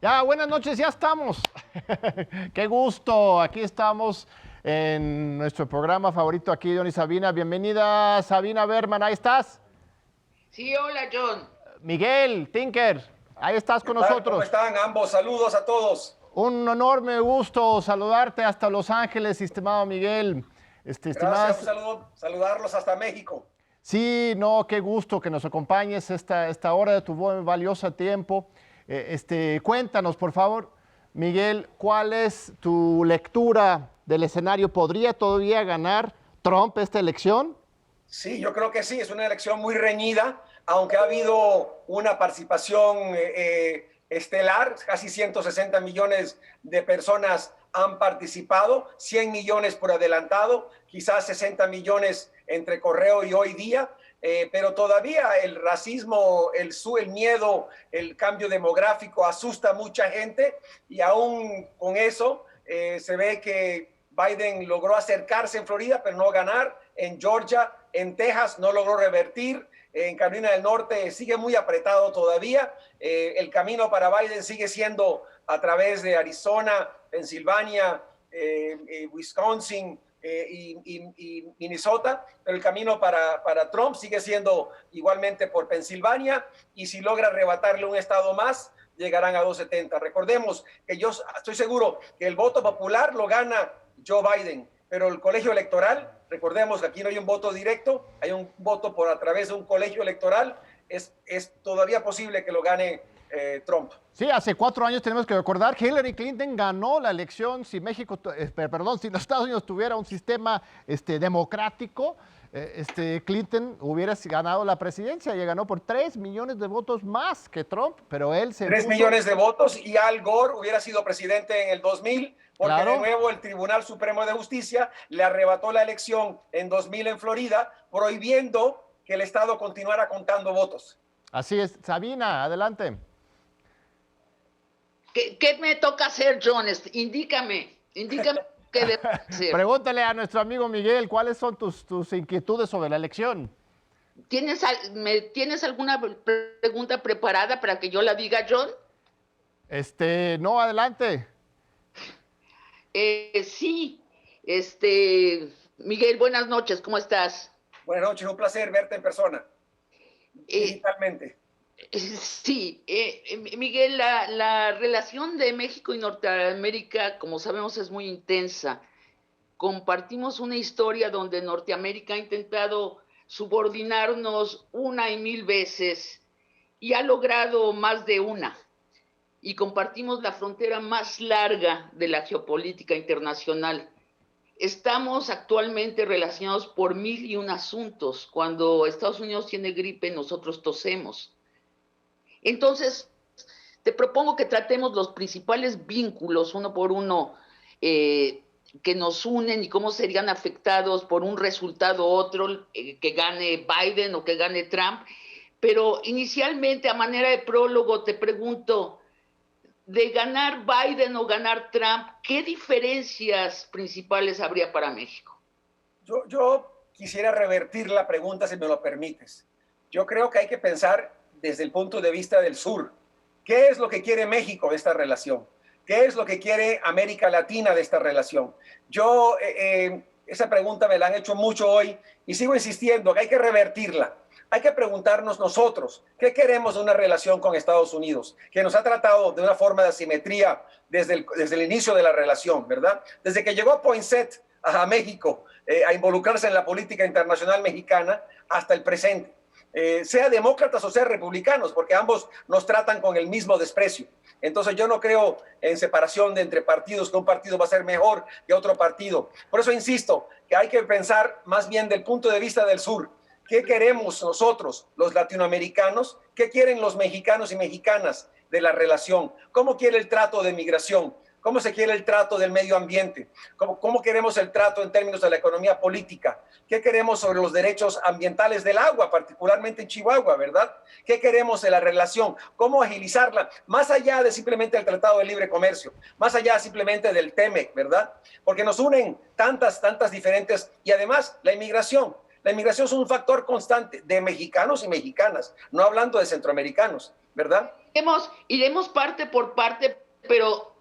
Ya, buenas noches, ya estamos. Qué gusto, aquí estamos en nuestro programa favorito aquí, Don y Sabina. Bienvenida, Sabina Berman, ahí estás. Sí, hola John. Miguel Tinker, ahí estás ¿Qué con tal? ¿Cómo nosotros. están ambos? Saludos a todos. Un enorme gusto saludarte hasta Los Ángeles, estimado Miguel. Gracias, un Estimadas, saludo, saludarlos hasta México. sí, no, qué gusto que nos acompañes esta hora de tu valioso tiempo. Cuéntanos, por favor, Miguel, ¿cuál es tu lectura del escenario? ¿Podría todavía ganar Trump esta elección? Sí, yo creo que sí, es una elección muy reñida, aunque ha habido una participación estelar, casi 160 millones de personas han participado, 100 millones por adelantado, quizás 60 millones entre correo y hoy día, pero todavía el racismo, el miedo, el cambio demográfico asusta a mucha gente y aún con eso se ve que Biden logró acercarse en Florida, pero no ganar. En Georgia, en Texas, no logró revertir. En Carolina del Norte sigue muy apretado todavía. El camino para Biden sigue siendo a través de Arizona, Pensilvania, Wisconsin y Minnesota, pero el camino para Trump sigue siendo igualmente por Pensilvania, y si logra arrebatarle un estado más, llegarán a 270. Recordemos que yo estoy seguro que el voto popular lo gana Joe Biden, pero el colegio electoral, recordemos que aquí no hay un voto directo, hay un voto por a través de un colegio electoral, es todavía posible que lo gane Trump. Sí, hace 4 años tenemos que recordar que Hillary Clinton ganó la elección si si los Estados Unidos tuviera un sistema democrático, Clinton hubiera ganado la presidencia y ganó por 3 millones de votos más que Trump, pero él se 3 millones de votos, y Al Gore hubiera sido presidente en el 2000, porque claro. De nuevo el Tribunal Supremo de Justicia le arrebató la elección en 2000 en Florida, prohibiendo que el Estado continuara contando votos. Así es. Sabina, adelante. ¿Qué me toca hacer, John? Indícame qué debo hacer. Pregúntale a nuestro amigo Miguel, ¿cuáles son tus inquietudes sobre la elección? ¿Tienes alguna pregunta preparada para que yo la diga, John? No, adelante. Sí, Miguel, buenas noches, ¿cómo estás? Buenas noches, un placer verte en persona, digitalmente. Sí, Miguel, la relación de México y Norteamérica, como sabemos, es muy intensa. Compartimos una historia donde Norteamérica ha intentado subordinarnos una y mil veces y ha logrado más de una. Y compartimos la frontera más larga de la geopolítica internacional. Estamos actualmente relacionados por 1001 asuntos. Cuando Estados Unidos tiene gripe, nosotros tosemos. Entonces, te propongo que tratemos los principales vínculos uno por uno que nos unen y cómo serían afectados por un resultado u otro, que gane Biden o que gane Trump. Pero inicialmente, a manera de prólogo, te pregunto, de ganar Biden o ganar Trump, ¿qué diferencias principales habría para México? Yo quisiera revertir la pregunta, si me lo permites. Yo creo que hay que pensar desde el punto de vista del sur. ¿Qué es lo que quiere México de esta relación? ¿Qué es lo que quiere América Latina de esta relación? Esa pregunta me la han hecho mucho hoy y sigo insistiendo que hay que revertirla. Hay que preguntarnos nosotros, ¿qué queremos de una relación con Estados Unidos? Que nos ha tratado de una forma de asimetría desde el inicio de la relación, ¿verdad? Desde que llegó Poinsett a México a involucrarse en la política internacional mexicana hasta el presente. Sea demócratas o sea republicanos, porque ambos nos tratan con el mismo desprecio. Entonces yo no creo en separación entre partidos, que un partido va a ser mejor que otro partido. Por eso insisto que hay que pensar más bien del punto de vista del sur. ¿Qué queremos nosotros, los latinoamericanos? ¿Qué quieren los mexicanos y mexicanas de la relación? ¿Cómo quiere el trato de migración? ¿Cómo se quiere el trato del medio ambiente? ¿Cómo queremos el trato en términos de la economía política? ¿Qué queremos sobre los derechos ambientales del agua, particularmente en Chihuahua, verdad? ¿Qué queremos de la relación? ¿Cómo agilizarla? Más allá de simplemente el Tratado de Libre Comercio, más allá simplemente del TEMEC, ¿verdad? Porque nos unen tantas diferentes, y además la inmigración. La inmigración es un factor constante de mexicanos y mexicanas, no hablando de centroamericanos, ¿verdad? iremos parte por parte, pero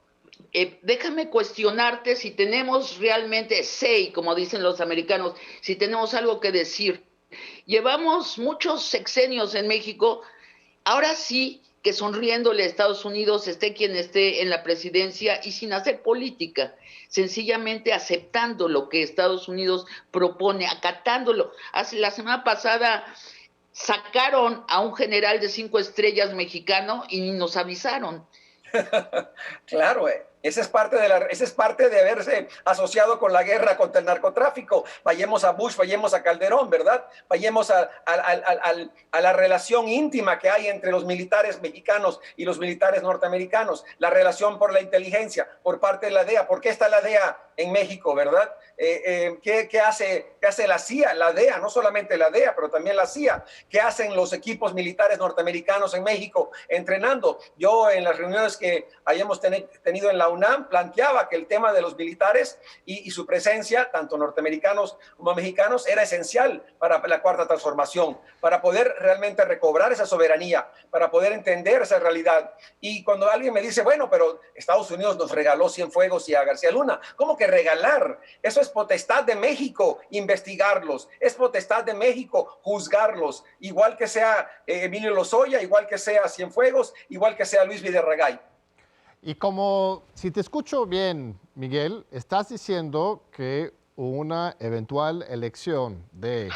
déjame cuestionarte si tenemos realmente say, como dicen los americanos, si tenemos algo que decir. Llevamos muchos sexenios en México, ahora sí que sonriéndole a Estados Unidos, esté quien esté en la presidencia y sin hacer política, sencillamente aceptando lo que Estados Unidos propone, acatándolo. La semana pasada sacaron a un general de 5 estrellas mexicano y ni nos avisaron. Claro, esa es parte de haberse asociado con la guerra contra el narcotráfico. Vayamos a Bush, vayamos a Calderón, ¿verdad? Vayamos a la relación íntima que hay entre los militares mexicanos y los militares norteamericanos, la relación por la inteligencia, por parte de la DEA. ¿Por qué está la DEA en México, verdad? ¿Qué hace la CIA, la DEA? No solamente la DEA, pero también la CIA. ¿Qué hacen los equipos militares norteamericanos en México entrenando? Yo en las reuniones que hayamos tenido en la UNAM planteaba que el tema de los militares y su presencia, tanto norteamericanos como mexicanos, era esencial para la cuarta transformación, para poder realmente recobrar esa soberanía, para poder entender esa realidad. Y cuando alguien me dice, bueno, pero Estados Unidos nos regaló Cienfuegos y a García Luna, ¿cómo que regalar? Eso es potestad de México investigarlos, es potestad de México juzgarlos, igual que sea Emilio Lozoya, igual que sea Cienfuegos, igual que sea Luis Videgaray. Y como, si te escucho bien, Miguel, estás diciendo que una eventual elección de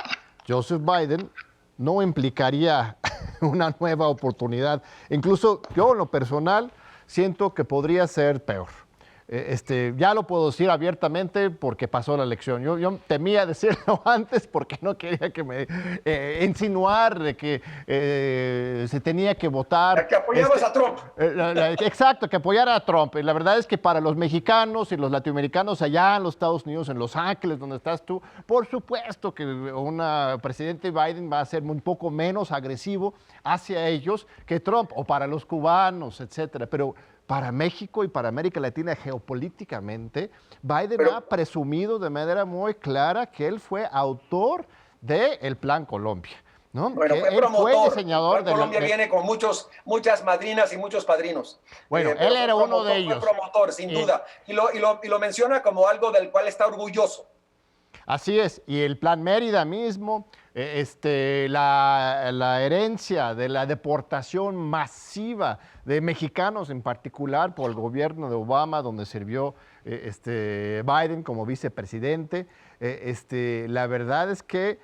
Joseph Biden no implicaría una nueva oportunidad. Incluso yo, en lo personal, siento que podría ser peor. Ya lo puedo decir abiertamente porque pasó la elección. Yo temía decirlo antes porque no quería que me insinuar de que se tenía que votar. Que apoyabas a Trump. Exacto, que apoyara a Trump. La verdad es que para los mexicanos y los latinoamericanos allá en los Estados Unidos, en Los Ángeles, donde estás tú, por supuesto que un presidente Biden va a ser un poco menos agresivo hacia ellos que Trump, o para los cubanos, etcétera. Pero para México y para América Latina geopolíticamente, Biden ha presumido de manera muy clara que él fue autor del Plan Colombia, ¿no? Bueno, que él fue diseñador de Colombia viene con muchas madrinas y muchos padrinos. Bueno, él era uno de ellos. Fue promotor, sin duda. Y lo menciona como algo del cual está orgulloso. Así es, y el Plan Mérida mismo, la herencia de la deportación masiva de mexicanos en particular por el gobierno de Obama, donde sirvió Biden como vicepresidente. La verdad es que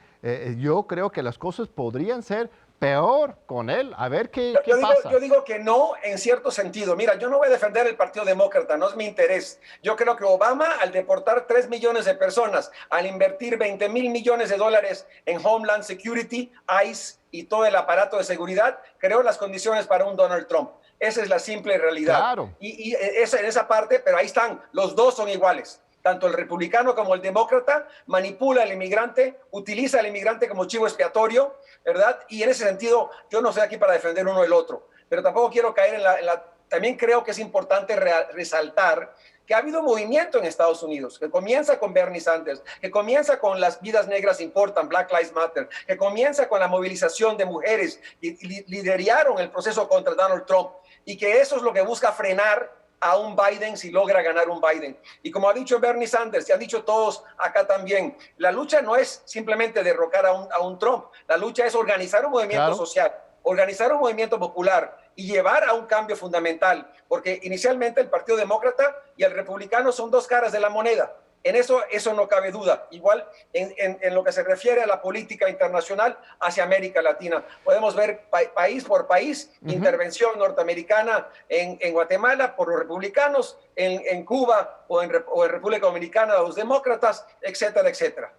yo creo que las cosas podrían ser peor con él. A ver qué pasa. Yo digo que no, en cierto sentido. Mira, yo no voy a defender el Partido Demócrata, no es mi interés. Yo creo que Obama, al deportar 3 millones de personas, al invertir $20 mil millones en Homeland Security, ICE y todo el aparato de seguridad, creó las condiciones para un Donald Trump. Esa es la simple realidad. Claro. Y en esa parte, pero ahí están, los dos son iguales. Tanto el republicano como el demócrata manipula al inmigrante, utiliza al inmigrante como chivo expiatorio, ¿verdad? Y en ese sentido, yo no estoy aquí para defender uno del otro, pero tampoco quiero caer También creo que es importante resaltar que ha habido movimiento en Estados Unidos, que comienza con Bernie Sanders, que comienza con las vidas negras importan, Black Lives Matter, que comienza con la movilización de mujeres que lideraron el proceso contra Donald Trump, y que eso es lo que busca frenar a un Biden si logra ganar un Biden. Y como ha dicho Bernie Sanders, y han dicho todos acá también, la lucha no es simplemente derrocar a un Trump, la lucha es organizar un movimiento social, organizar un movimiento popular y llevar a un cambio fundamental, porque inicialmente el Partido Demócrata y el Republicano son dos caras de la moneda. En eso no cabe duda. Igual en lo que se refiere a la política internacional hacia América Latina. Podemos ver país por país, intervención norteamericana en Guatemala por los republicanos, en Cuba o en República Dominicana los demócratas, etcétera, etcétera.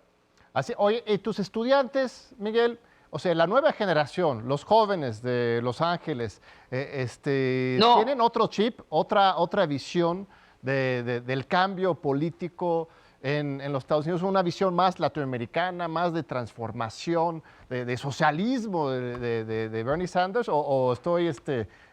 Así, oye, ¿y tus estudiantes, Miguel? O sea, la nueva generación, los jóvenes de Los Ángeles, ¿tienen otro chip, otra visión del cambio político en los Estados Unidos, una visión más latinoamericana, más de transformación, de socialismo de Bernie Sanders, o estoy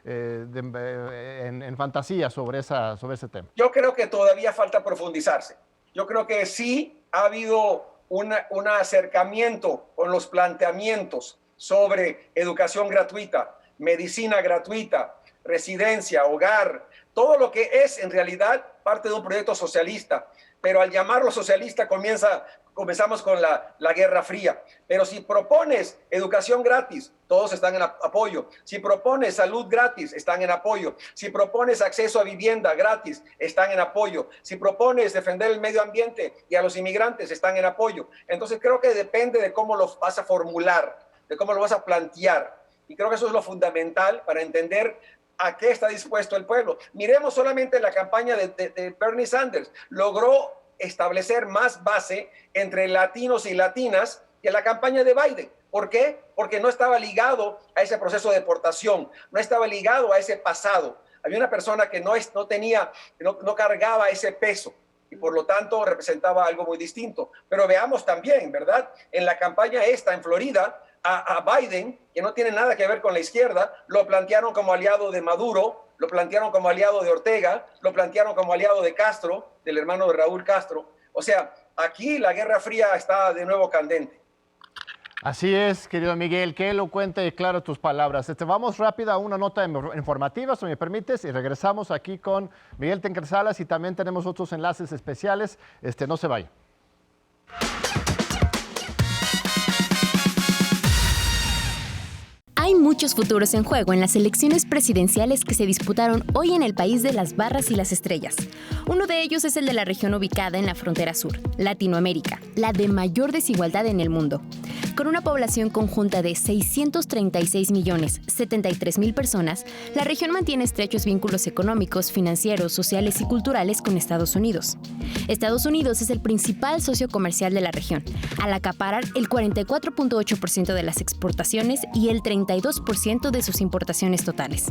en fantasía sobre ese tema? Yo creo que todavía falta profundizarse. Yo creo que sí ha habido un acercamiento con los planteamientos sobre educación gratuita, medicina gratuita, residencia, hogar, todo lo que es en realidad parte de un proyecto socialista. Pero al llamarlo socialista comenzamos con la Guerra Fría. Pero si propones educación gratis, todos están en apoyo. Si propones salud gratis, están en apoyo. Si propones acceso a vivienda gratis, están en apoyo. Si propones defender el medio ambiente y a los inmigrantes, están en apoyo. Entonces creo que depende de cómo lo vas a formular, de cómo lo vas a plantear. Y creo que eso es lo fundamental para entender a qué está dispuesto el pueblo. Miremos solamente la campaña de Bernie Sanders. Logró establecer más base entre latinos y latinas que la campaña de Biden. ¿Por qué? Porque no estaba ligado a ese proceso de deportación, no estaba ligado a ese pasado. Había una persona que no cargaba ese peso y por lo tanto representaba algo muy distinto. Pero veamos también, ¿verdad? En la campaña en Florida, a Biden, que no tiene nada que ver con la izquierda, lo plantearon como aliado de Maduro, lo plantearon como aliado de Ortega, lo plantearon como aliado de Castro, del hermano de Raúl Castro. O sea, aquí la Guerra Fría está de nuevo candente. Así es, querido Miguel, qué elocuente y claro tus palabras. Vamos rápida a una nota informativa, si me permites, y regresamos aquí con Miguel Tenker Salas y también tenemos otros enlaces especiales. No se vaya. Hay muchos futuros en juego en las elecciones presidenciales que se disputaron hoy en el país de las barras y las estrellas. Uno de ellos es el de la región ubicada en la frontera sur, Latinoamérica, la de mayor desigualdad en el mundo. Con una población conjunta de 636.073.000 personas, la región mantiene estrechos vínculos económicos, financieros, sociales y culturales con Estados Unidos. Estados Unidos es el principal socio comercial de la región, al acaparar el 44.8% de las exportaciones y el 32% de sus importaciones totales.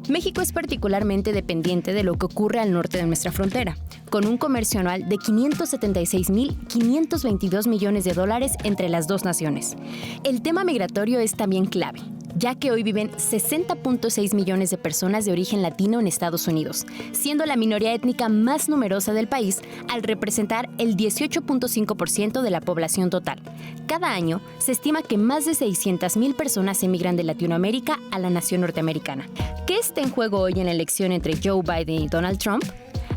México es particularmente dependiente de lo que ocurre al norte de nuestra frontera, con un comercio anual de 576.522 millones de dólares entre las dos naciones. El tema migratorio es también clave, ya que hoy viven 60.6 millones de personas de origen latino en Estados Unidos, siendo la minoría étnica más numerosa del país al representar el 18.5% de la población total. Cada año se estima que más de 600.000 personas emigran de Latinoamérica a la nación norteamericana. ¿Qué está en juego hoy en la elección entre Joe Biden y Donald Trump?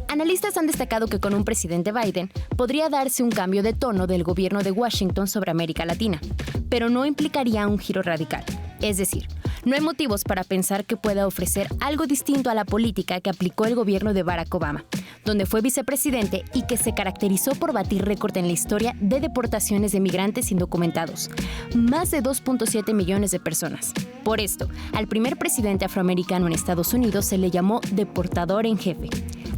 Analistas han destacado que con un presidente Biden podría darse un cambio de tono del gobierno de Washington sobre América Latina, pero no implicaría un giro radical. Es decir, no hay motivos para pensar que pueda ofrecer algo distinto a la política que aplicó el gobierno de Barack Obama, donde fue vicepresidente y que se caracterizó por batir récord en la historia de deportaciones de migrantes indocumentados, más de 2.7 millones de personas. Por esto, al primer presidente afroamericano en Estados Unidos se le llamó deportador en jefe.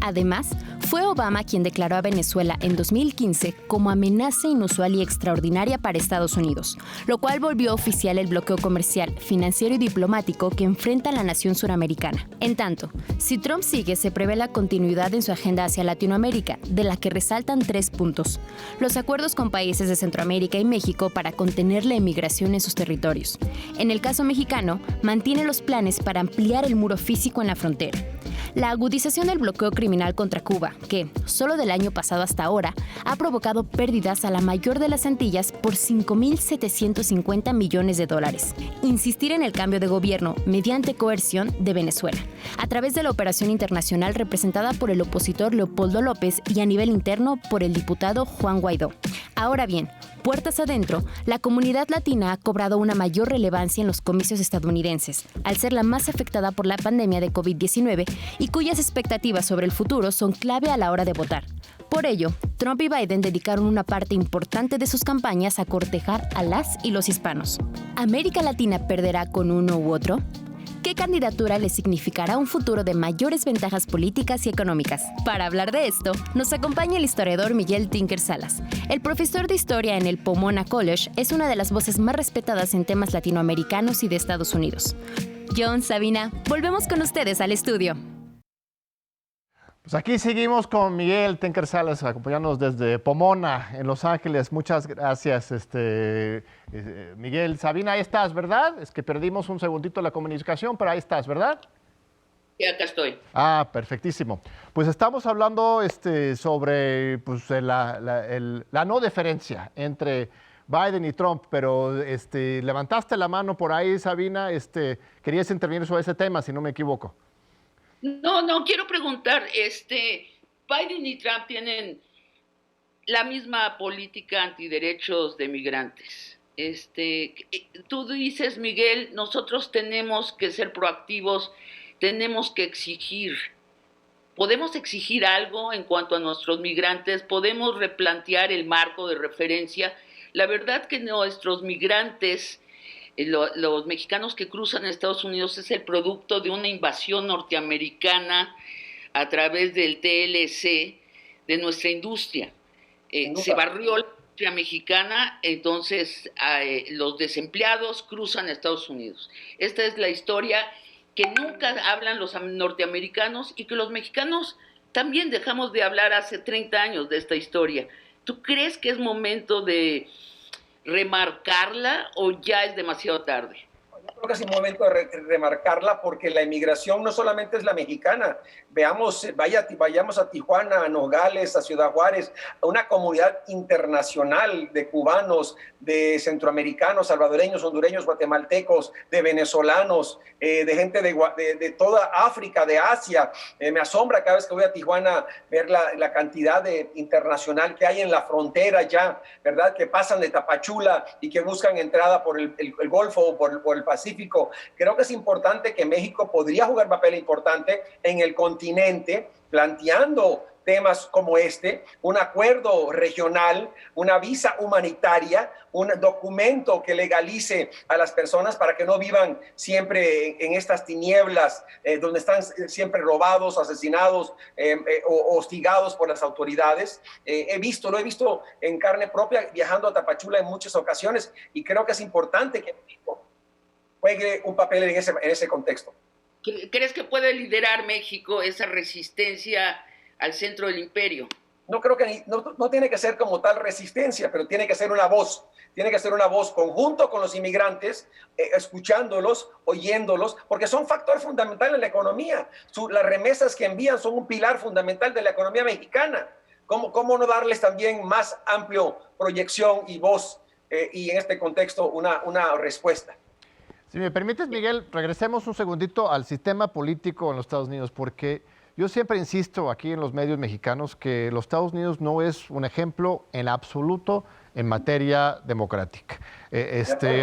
Además, fue Obama quien declaró a Venezuela en 2015 como amenaza inusual y extraordinaria para Estados Unidos, lo cual volvió oficial el bloqueo comercial, financiero y diplomático que enfrenta la nación suramericana. En tanto, si Trump sigue, se prevé la continuidad en su agenda hacia Latinoamérica, de la que resaltan 3 puntos: los acuerdos con países de Centroamérica y México para contener la emigración en sus territorios. En el caso mexicano, mantiene los planes para ampliar el muro físico en la frontera. La agudización del bloqueo criminal contra Cuba, que, solo del año pasado hasta ahora, ha provocado pérdidas a la mayor de las Antillas por 5.750 millones de dólares. Insistir en el cambio de gobierno mediante coerción de Venezuela, a través de la operación internacional representada por el opositor Leopoldo López y a nivel interno por el diputado Juan Guaidó. Ahora bien, puertas adentro, la comunidad latina ha cobrado una mayor relevancia en los comicios estadounidenses, al ser la más afectada por la pandemia de COVID-19 y cuyas expectativas sobre el futuro son clave a la hora de votar. Por ello, Trump y Biden dedicaron una parte importante de sus campañas a cortejar a las y los hispanos. ¿América Latina perderá con uno u otro? ¿Qué candidatura le significará un futuro de mayores ventajas políticas y económicas? Para hablar de esto, nos acompaña el historiador Miguel Tinker Salas. El profesor de historia en el Pomona College es una de las voces más respetadas en temas latinoamericanos y de Estados Unidos. John, Sabina, volvemos con ustedes al estudio. Pues aquí seguimos con Miguel Tenker Salas, acompañándonos desde Pomona, en Los Ángeles. Muchas gracias, Miguel. Sabina, ahí estás, ¿verdad? Es que perdimos un segundito la comunicación, pero ahí estás, ¿verdad? Sí, acá estoy. Ah, perfectísimo. Pues estamos hablando sobre pues, la no diferencia entre Biden y Trump, pero levantaste la mano por ahí, Sabina. Querías intervenir sobre ese tema, si no me equivoco. No, quiero preguntar, Biden y Trump tienen la misma política antiderechos de migrantes. Tú dices, Miguel, nosotros tenemos que ser proactivos, tenemos que exigir. ¿Podemos exigir algo en cuanto a nuestros migrantes? ¿Podemos replantear el marco de referencia? La verdad que nuestros migrantes, los mexicanos que cruzan a Estados Unidos, es el producto de una invasión norteamericana a través del TLC de nuestra industria. Se barrió la industria mexicana, entonces los desempleados cruzan a Estados Unidos. Esta es la historia que nunca hablan los norteamericanos y que los mexicanos también dejamos de hablar hace 30 años de esta historia. ¿Tú crees que es momento de remarcarla o ya es demasiado tarde? Yo creo que es un momento de remarcarla porque la inmigración no solamente es la mexicana. Vayamos a Tijuana, a Nogales, a Ciudad Juárez, a una comunidad internacional de cubanos, de centroamericanos, salvadoreños, hondureños, guatemaltecos, de venezolanos, de gente de toda África, de Asia. Me asombra cada vez que voy a Tijuana ver la cantidad internacional que hay en la frontera ya, ¿verdad? Que pasan de Tapachula y que buscan entrada por el Golfo o por el Pacífico. Creo que es importante que México podría jugar papel importante en el continente, planteando temas como un acuerdo regional, una visa humanitaria, un documento que legalice a las personas para que no vivan siempre en estas tinieblas donde están siempre robados, asesinados o hostigados por las autoridades. Lo he visto en carne propia viajando a Tapachula en muchas ocasiones y creo que es importante que México juegue un papel en ese contexto. ¿Crees que puede liderar México esa resistencia al centro del imperio? No creo que no tiene que ser como tal resistencia, pero tiene que ser una voz. Tiene que ser una voz conjunto con los inmigrantes, escuchándolos, oyéndolos, porque son factor fundamental en la economía. Las remesas que envían son un pilar fundamental de la economía mexicana. ¿Cómo no darles también más amplio proyección y voz y en este contexto una respuesta? Si me permites, Miguel, regresemos un segundito al sistema político en los Estados Unidos, porque yo siempre insisto aquí en los medios mexicanos que los Estados Unidos no es un ejemplo en absoluto en materia democrática.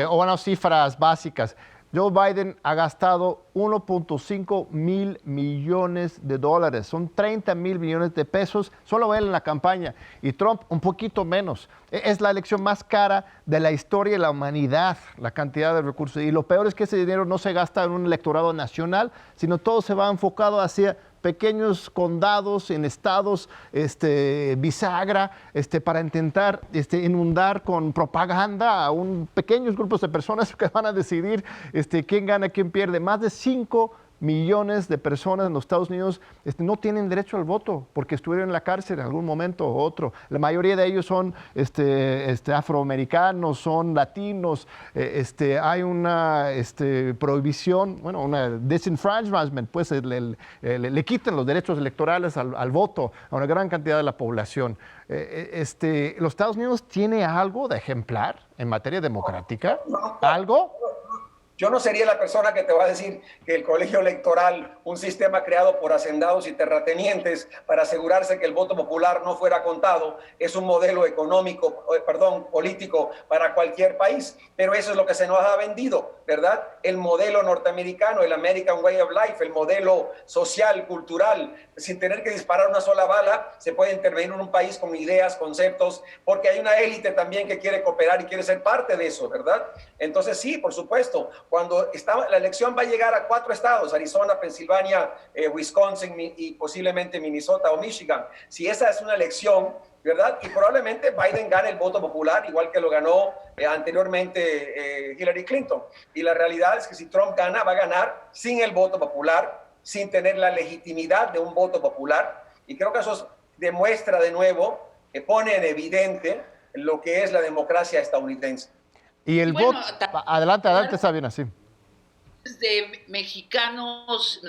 O bueno, cifras básicas. Joe Biden ha gastado 1.5 mil millones de dólares, son 30 mil millones de pesos, solo él en la campaña, y Trump un poquito menos. Es la elección más cara de la historia de la humanidad, la cantidad de recursos. Y lo peor es que ese dinero no se gasta en un electorado nacional, sino todo se va enfocado hacia pequeños condados en estados bisagra para intentar inundar con propaganda a pequeños grupos de personas que van a decidir quién gana, quién pierde. Más de 5 millones de personas en los Estados Unidos no tienen derecho al voto porque estuvieron en la cárcel en algún momento u otro. La mayoría de ellos son afroamericanos, son latinos. Hay una prohibición, bueno, una disenfranchisement, pues le quitan los derechos electorales al voto a una gran cantidad de la población. ¿Los Estados Unidos tiene algo de ejemplar en materia democrática? ¿Algo? Yo no sería la persona que te va a decir que el colegio electoral, un sistema creado por hacendados y terratenientes para asegurarse que el voto popular no fuera contado, es un modelo político para cualquier país. Pero eso es lo que se nos ha vendido, ¿verdad? El modelo norteamericano, el American Way of Life, el modelo social, cultural. Sin tener que disparar una sola bala, se puede intervenir en un país con ideas, conceptos, porque hay una élite también que quiere cooperar y quiere ser parte de eso, ¿verdad? Entonces sí, por supuesto. Cuando la elección va a llegar a 4 estados, Arizona, Pensilvania, Wisconsin y posiblemente Minnesota o Michigan, si esa es una elección, ¿verdad? Y probablemente Biden gane el voto popular, igual que lo ganó anteriormente Hillary Clinton. Y la realidad es que si Trump gana, va a ganar sin el voto popular, sin tener la legitimidad de un voto popular. Y creo que eso demuestra de nuevo, pone en evidente lo que es la democracia estadounidense. Y el voto, adelante, Sabina, sí. De mexicanos,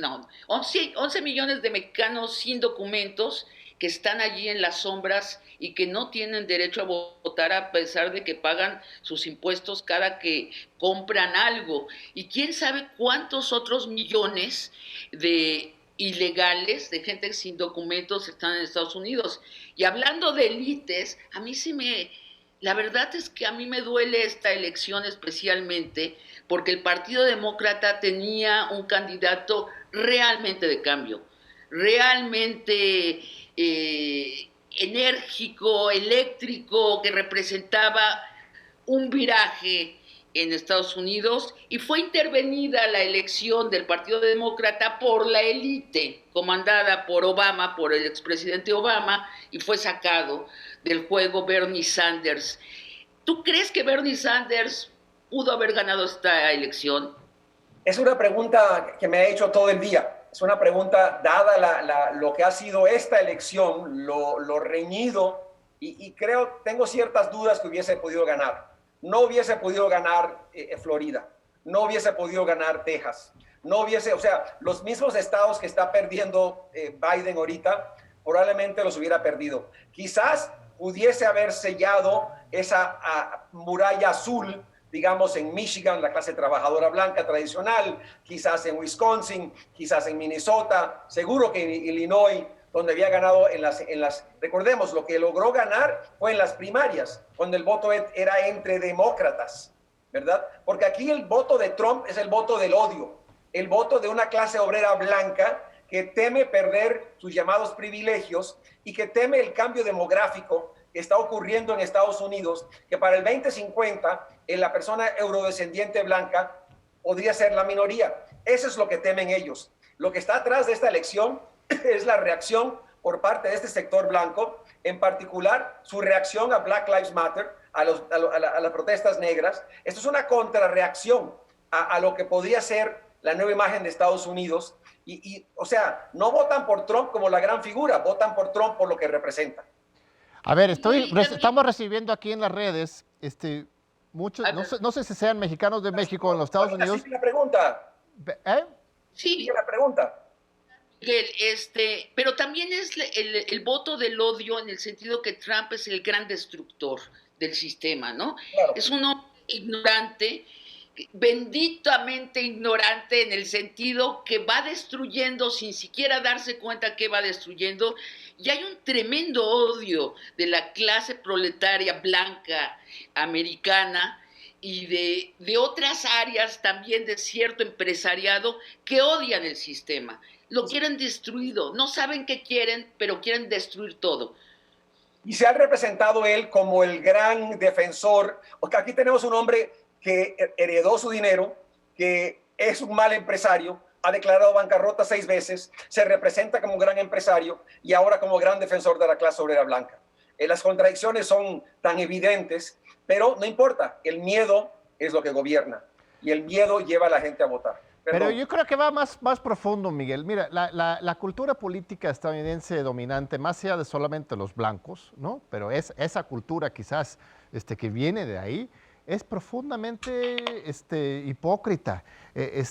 11 millones de mexicanos sin documentos que están allí en las sombras y que no tienen derecho a votar a pesar de que pagan sus impuestos cada que compran algo. Y quién sabe cuántos otros millones de ilegales, de gente sin documentos, están en Estados Unidos. Y hablando de élites, la verdad es que a mí me duele esta elección especialmente porque el Partido Demócrata tenía un candidato realmente de cambio, realmente enérgico, eléctrico, que representaba un viraje en Estados Unidos, y fue intervenida la elección del Partido Demócrata por la élite comandada por Obama, por el expresidente Obama, y fue sacado del juego Bernie Sanders. ¿Tú crees que Bernie Sanders pudo haber ganado esta elección? Es una pregunta que me he hecho todo el día. Es una pregunta, dada lo que ha sido esta elección, lo reñido, y tengo ciertas dudas que hubiese podido ganar. No hubiese podido ganar Florida, no hubiese podido ganar Texas, o sea, los mismos estados que está perdiendo Biden ahorita, probablemente los hubiera perdido. Quizás pudiese haber sellado esa muralla azul, digamos, en Michigan, la clase trabajadora blanca tradicional, quizás en Wisconsin, quizás en Minnesota, seguro que en Illinois, donde había ganado recordemos, lo que logró ganar fue en las primarias, cuando el voto era entre demócratas, ¿verdad? Porque aquí el voto de Trump es el voto del odio, el voto de una clase obrera blanca que teme perder sus llamados privilegios y que teme el cambio demográfico que está ocurriendo en Estados Unidos, que para el 2050 la persona eurodescendiente blanca podría ser la minoría. Eso es lo que temen ellos. Lo que está atrás de esta elección es la reacción por parte de este sector blanco, en particular su reacción a Black Lives Matter, a las protestas negras. Esto es una contrarreacción a lo que podría ser la nueva imagen de Estados Unidos. O sea, no votan por Trump como la gran figura, votan por Trump por lo que representa. A ver, estamos recibiendo aquí en las redes, muchos, no sé si sean mexicanos de México en los Estados Unidos. Sí, la pregunta. Sí. La pregunta. Miguel, pero también es el voto del odio en el sentido que Trump es el gran destructor del sistema, ¿no? Claro. Es un hombre ignorante, benditamente ignorante, en el sentido que va destruyendo sin siquiera darse cuenta que va destruyendo, y hay un tremendo odio de la clase proletaria blanca americana y de otras áreas también de cierto empresariado que odian el sistema. Lo quieren destruido, no saben qué quieren, pero quieren destruir todo. Y se ha representado él como el gran defensor, porque aquí tenemos un hombre que heredó su dinero, que es un mal empresario, ha declarado bancarrota 6 veces, se representa como un gran empresario y ahora como gran defensor de la clase obrera blanca. Las contradicciones son tan evidentes, pero no importa, el miedo es lo que gobierna y el miedo lleva a la gente a votar. Perdón. Pero yo creo que va más profundo, Miguel. Mira, la cultura política estadounidense dominante, más allá de solamente los blancos, ¿no? Pero esa cultura quizás que viene de ahí, es profundamente hipócrita.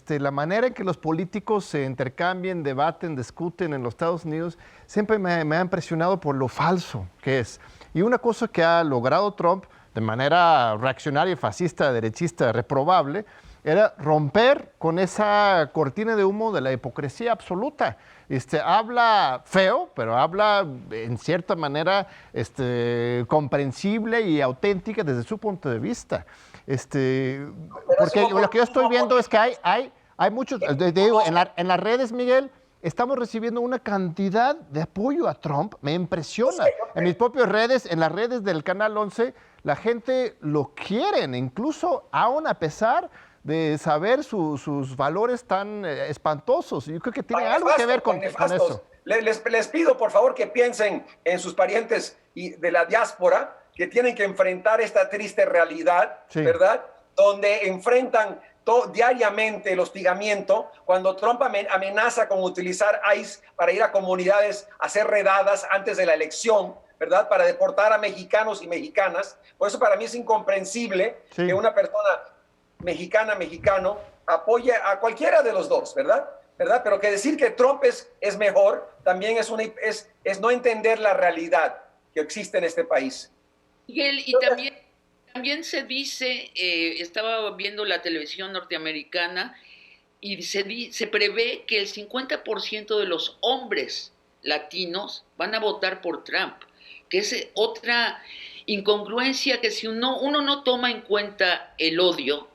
La manera en que los políticos se intercambian, debaten, discuten en los Estados Unidos, siempre me ha impresionado por lo falso que es. Y una cosa que ha logrado Trump de manera reaccionaria, fascista, derechista, reprobable, era romper con esa cortina de humo de la hipocresía absoluta. Habla feo, pero habla en cierta manera comprensible y auténtica desde su punto de vista. Porque lo que yo estoy viendo es que hay muchos, digo, en las redes, Miguel, estamos recibiendo una cantidad de apoyo a Trump, me impresiona. En mis propias redes, en las redes del Canal 11, la gente lo quieren, incluso aún a pesar de saber sus valores tan espantosos. Yo creo que tiene algo que ver con eso. Les pido, por favor, que piensen en sus parientes y de la diáspora que tienen que enfrentar esta triste realidad, sí, ¿verdad? Donde enfrentan diariamente el hostigamiento, cuando Trump amenaza con utilizar ICE para ir a comunidades a hacer redadas antes de la elección, ¿verdad? Para deportar a mexicanos y mexicanas. Por eso para mí es incomprensible, sí, que una persona mexicano apoye a cualquiera de los dos, ¿verdad? Pero que decir que Trump es mejor también es no entender la realidad que existe en este país. Miguel, y también se dice, estaba viendo la televisión norteamericana, y se prevé que el 50% de los hombres latinos van a votar por Trump, que es otra incongruencia, que si uno no toma en cuenta el odio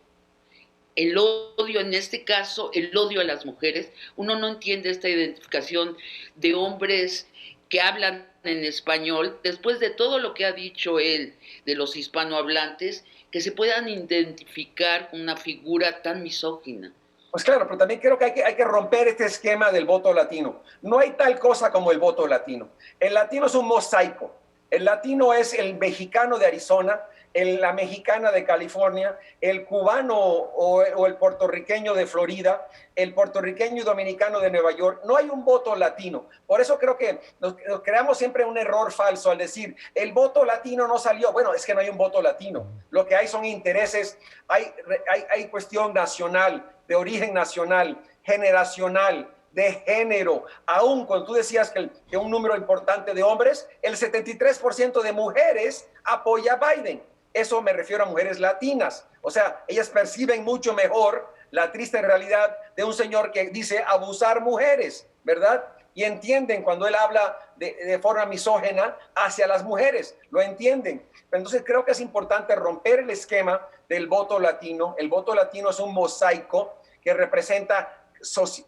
en este caso, el odio a las mujeres, uno no entiende esta identificación de hombres que hablan en español, después de todo lo que ha dicho él de los hispanohablantes, que se puedan identificar con una figura tan misógina. Pues claro, pero también creo que hay que romper este esquema del voto latino. No hay tal cosa como el voto latino. El latino es un mosaico. El latino es el mexicano de Arizona, la mexicana de California, el cubano o el puertorriqueño de Florida, el puertorriqueño y dominicano de Nueva York. No hay un voto latino. Por eso creo que nos creamos siempre un error falso al decir, el voto latino no salió. Bueno, es que no hay un voto latino. Lo que hay son intereses, hay cuestión nacional, de origen nacional, generacional, de género. Aún cuando tú decías que un número importante de hombres, el 73% de mujeres apoya a Biden. Eso me refiero a mujeres latinas. O sea, ellas perciben mucho mejor la triste realidad de un señor que dice abusar mujeres, ¿verdad? Y entienden cuando él habla de forma misógena hacia las mujeres, lo entienden. Entonces creo que es importante romper el esquema del voto latino. El voto latino es un mosaico que representa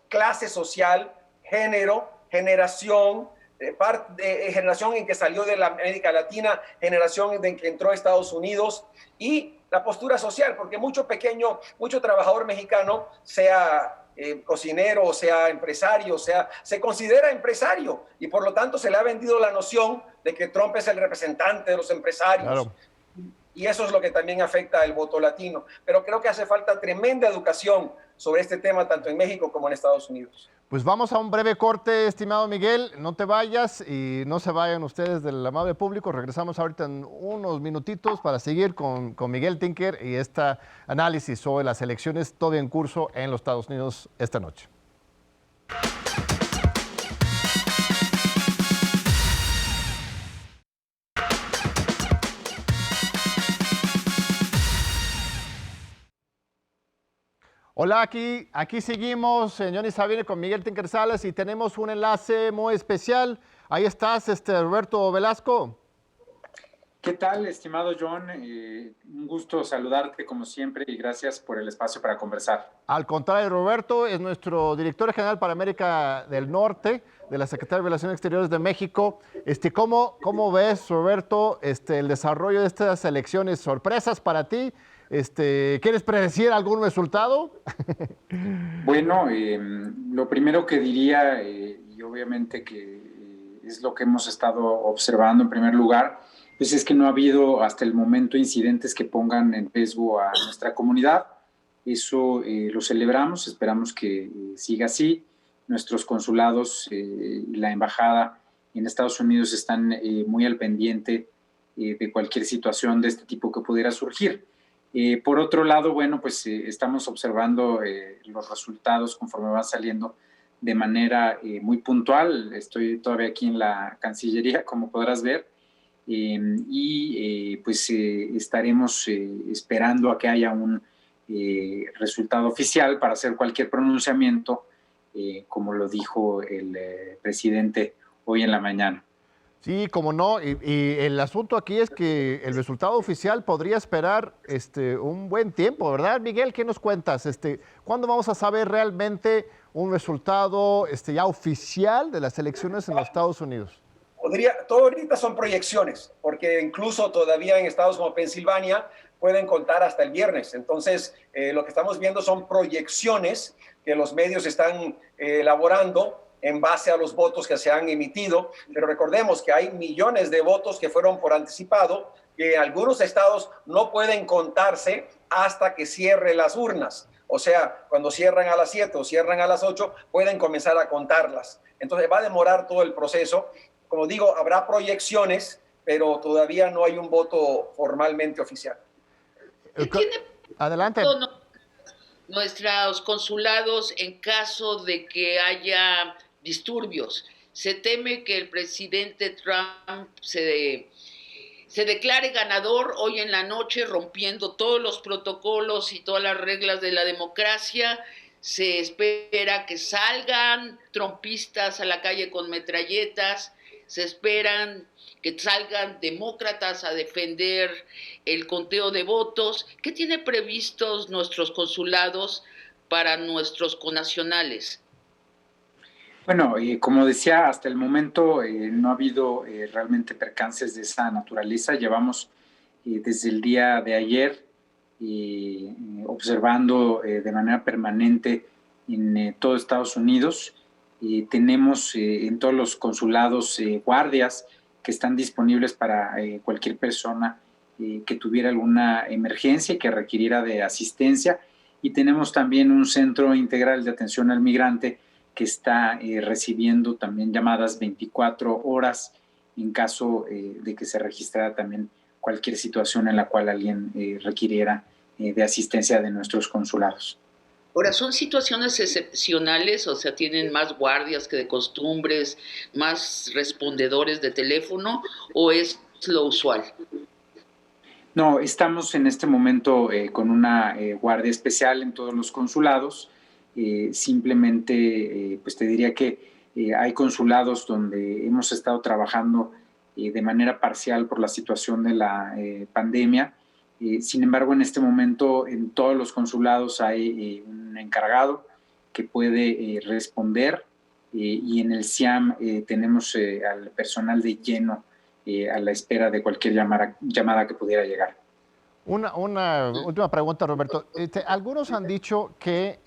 clase social, género, generación, generación en que salió de la América Latina, generación en que entró a Estados Unidos, y la postura social, porque mucho trabajador mexicano, sea cocinero, o sea empresario, se considera empresario, y por lo tanto se le ha vendido la noción de que Trump es el representante de los empresarios. Claro. Y eso es lo que también afecta al voto latino. Pero creo que hace falta tremenda educación sobre este tema, tanto en México como en Estados Unidos. Pues vamos a un breve corte, estimado Miguel. No te vayas y no se vayan ustedes del amable público. Regresamos ahorita en unos minutitos para seguir con Miguel Tinker y este análisis sobre las elecciones todavía en curso en los Estados Unidos esta noche. Hola, aquí seguimos, Johnny Sabine con Miguel Tinker Salas y tenemos un enlace muy especial. Ahí estás, Roberto Velasco. ¿Qué tal, estimado John? Un gusto saludarte como siempre y gracias por el espacio para conversar. Al contrario, Roberto es nuestro director general para América del Norte de la Secretaría de Relaciones Exteriores de México. ¿Cómo ves, Roberto, el desarrollo de estas elecciones? ¿Sorpresas para ti? ¿Quieres predecir algún resultado? Bueno, lo primero que diría, y obviamente que es lo que hemos estado observando en primer lugar, pues es que no ha habido hasta el momento incidentes que pongan en riesgo a nuestra comunidad. Eso lo celebramos, esperamos que siga así. Nuestros consulados y la embajada en Estados Unidos están muy al pendiente de cualquier situación de este tipo que pudiera surgir. Por otro lado, bueno, pues estamos observando los resultados conforme van saliendo de manera muy puntual. Estoy todavía aquí en la Cancillería, como podrás ver, pues estaremos esperando a que haya un resultado oficial para hacer cualquier pronunciamiento, como lo dijo el presidente hoy en la mañana. Sí, como no, y el asunto aquí es que el resultado oficial podría esperar un buen tiempo, ¿verdad, Miguel? ¿Qué nos cuentas? ¿Cuándo vamos a saber realmente un resultado ya oficial de las elecciones en los Estados Unidos? Todo ahorita son proyecciones, porque incluso todavía en estados como Pensilvania pueden contar hasta el viernes. Entonces, lo que estamos viendo son proyecciones que los medios están elaborando en base a los votos que se han emitido, pero recordemos que hay millones de votos que fueron por anticipado, que algunos estados no pueden contarse hasta que cierre las urnas. O sea, cuando cierran a las 7 o cierran a las 8, pueden comenzar a contarlas. Entonces va a demorar todo el proceso. Como digo, habrá proyecciones, pero todavía no hay un voto formalmente oficial. Adelante. Nuestros consulados en caso de que haya disturbios. Se teme que el presidente Trump se declare ganador hoy en la noche, rompiendo todos los protocolos y todas las reglas de la democracia. se espera que salgan trumpistas a la calle con metralletas, se esperan que salgan demócratas a defender el conteo de votos. ¿Qué tiene previstos nuestros consulados para nuestros connacionales? Bueno, como decía, hasta el momento no ha habido realmente percances de esa naturaleza. Llevamos desde el día de ayer observando de manera permanente en todo Estados Unidos. Tenemos en todos los consulados guardias que están disponibles para cualquier persona que tuviera alguna emergencia y que requiriera de asistencia. Y tenemos también un centro integral de atención al migrante que está recibiendo también llamadas 24 horas en caso de que se registrara también cualquier situación en la cual alguien requiriera de asistencia de nuestros consulados. Ahora, ¿son situaciones excepcionales? O sea, ¿tienen más guardias que de costumbres, más respondedores de teléfono, o es lo usual? No, estamos en este momento con una guardia especial en todos los consulados. Simplemente, pues te diría que hay consulados donde hemos estado trabajando de manera parcial por la situación de la pandemia. Sin embargo, en este momento en todos los consulados hay un encargado que puede responder y en el CIAM tenemos al personal de lleno a la espera de cualquier llamada que pudiera llegar. Una última pregunta, Roberto. Algunos han dicho que